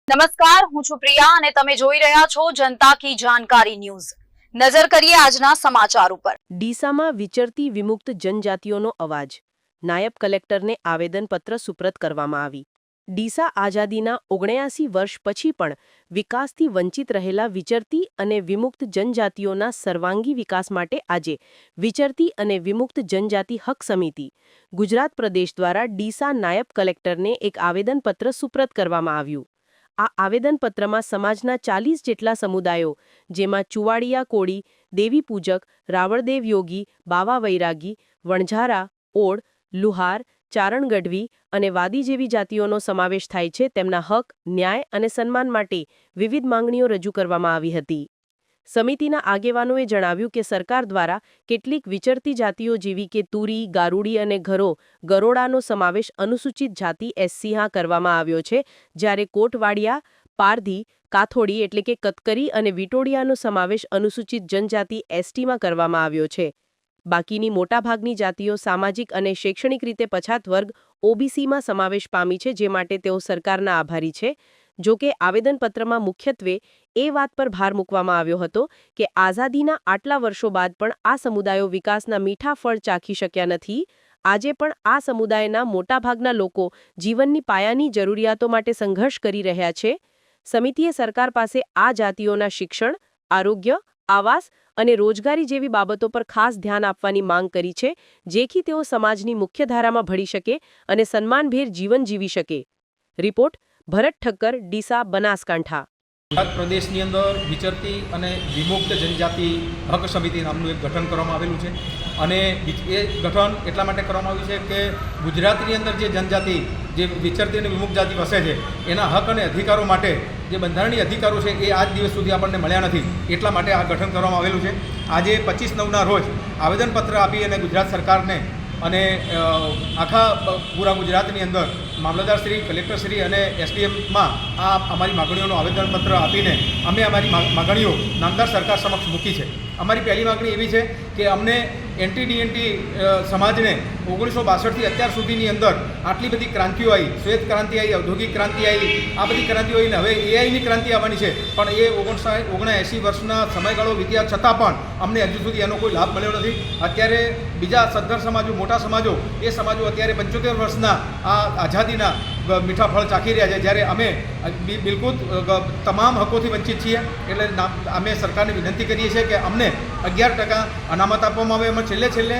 નમસ્કાર, હું છું પ્રિયા અને તમે જોઈ રહ્યા છો જનતા કી જાણકારી ન્યૂઝ। નજર કરીએ આજના સમાચાર ઉપર। ડીસામાં વિચરતી વિમુક્ત જનજાતિઓનો અવાજ। નાયબ કલેક્ટરને આવેદનપત્ર સુપ્રત કરવામાં આવી। ડીસા આઝાદીના 79 વર્ષ પછી પણ વિકાસથી વંચિત રહેલા વિચરતી અને વિમુક્ત જનજાતિઓના સર્વાંગી વિકાસ માટે આજે વિચરતી અને વિમુક્ત જનજાતિ હક સમિતિ ગુજરાત પ્રદેશ દ્વારા ડીસા નાયબ કલેક્ટરને એક આવેદનપત્ર સુપ્રત કરવામાં આવ્યું। આ આવેદનપત્રમાં સમાજના 40 જેટલા સમુદાયો જેમાં ચુવાડિયા કોળી, દેવી પૂજક, રાવળદેવ યોગી, બાવા વૈરાગી, વણઝારા, ઓડ, લુહાર, ચારણ ગઢવી અને વાદી જેવી જાતિઓનો સમાવેશ થાય છે તેમના હક, ન્યાય અને સન્માન માટે વિવિધ માંગણીઓ રજૂ કરવામાં આવી હતી। સમિતિના આગેવાનોએ જણાવ્યું કે સરકાર દ્વારા કેટલીક વિચરતી જાતિઓ જેવી કે તુરી, ગારુડી અને ગરોડાનો સમાવેશ અનુસૂચિત જાતિ એસસીમાં કરવામાં આવ્યો છે, જ્યારે કોટવાડિયા, પારધી, કાથોડી એટલે કે કતકરી અને વિટોડિયાનો સમાવેશ અનુસૂચિત જનજાતિ એસટીમાં કરવામાં આવ્યો છે। બાકીની મોટાભાગની જાતિઓ સામાજિક અને શૈક્ષણિક રીતે પછાત વર્ગ ઓબીસીમાં સમાવેશ પામી છે, જે માટે તેઓ સરકારના આભારી છે। જો કે આવેદનપત્રમાં મુખ્યત્વે એ વાત પર ભાર મૂકવામાં આવ્યો હતો કે આઝાદીના આટલા વર્ષો બાદ પણ આ સમુદાયો વિકાસના મીઠા ફળ ચાખી શક્યા નથી। આજે પણ આ સમુદાયના મોટાભાગના લોકો જીવનની પાયાની જરૂરિયાતો માટે સંઘર્ષ કરી રહ્યા છે। સમિતિએ સરકાર પાસે આ જાતિઓના શિક્ષણ, આરોગ્ય, આવાસ અને રોજગારી જેવી બાબતો પર ખાસ ધ્યાન આપવાની માંગ કરી છે, જેથી તેઓ સમાજની મુખ્યધારામાં ભળી શકે અને સન્માનભેર જીવન જીવી શકે। રિપોર્ટ ભરત ઠક્કર, ડીસા, બનાસકાંઠા। ગુજરાત પ્રદેશની અંદર વિચરતી અને વિમુક્ત જનજાતિ હક સમિતિ નામનું એક ગઠન કરવામાં આવેલું છે અને એ ગઠન એટલા માટે કરવામાં આવ્યું છે કે ગુજરાતની અંદર જે જનજાતિ જે વિચરતી અને વિમુક્ત જાતિ વસે છે એના હક અને અધિકારો માટે જે બંધારણીય અધિકારો છે એ આજ દિવસ સુધી આપણને મળ્યા નથી, એટલા માટે આ ગઠન કરવામાં આવેલું છે। આજે 25/9ના રોજ આવેદનપત્ર આપી અને ગુજરાત સરકારને અને આખા પૂરા ગુજરાતની અંદર મામલતદારશ્રી, કલેક્ટરશ્રી અને એસડીએમમાં આ અમારી માગણીઓનું આવેદનપત્ર આપીને અમે અમારી માગણીઓ નામદાર સરકાર સમક્ષ મૂકી છે। અમારી પહેલી માગણી એવી છે કે અમને એનટીડીએનટી સમાજને 1962થી અત્યાર સુધીની અંદર આટલી બધી ક્રાંતિઓ આવી, શ્વેત ક્રાંતિ આવી, ઔદ્યોગિક ક્રાંતિ આવી, આ બધી ક્રાંતિઓ આવીને હવે એઆઈની ક્રાંતિ આવવાની છે, પણ એ 79 વર્ષના સમયગાળો વીત્યા છતાં પણ અમને હજુ સુધી એનો કોઈ લાભ મળ્યો નથી। અત્યારે બીજા સદ્ધર સમાજો, મોટા સમાજો, એ સમાજો અત્યારે 75 વર્ષના આ આઝાદીના મીઠા ફળ ચાખી રહ્યા છે, જ્યારે અમે બિલકુલ તમામ હકોથી વંચિત છીએ। એટલે અમે સરકારને વિનંતી કરીએ છીએ કે અમને 11% અનામત આપવામાં આવે। એમાં છેલ્લે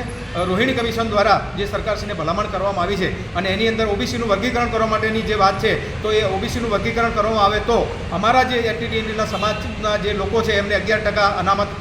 રોહિણી કમિશન દ્વારા જે સરકારશ્રીને ભલામણ કરવામાં આવી છે અને એની અંદર ઓબીસીનું વર્ગીકરણ કરવા માટેની જે વાત છે, તો એ ઓબીસીનું વર્ગીકરણ કરવામાં આવે તો અમારા જે એનટીડીએનટીના સમાજના જે લોકો છે એમને 11% અનામત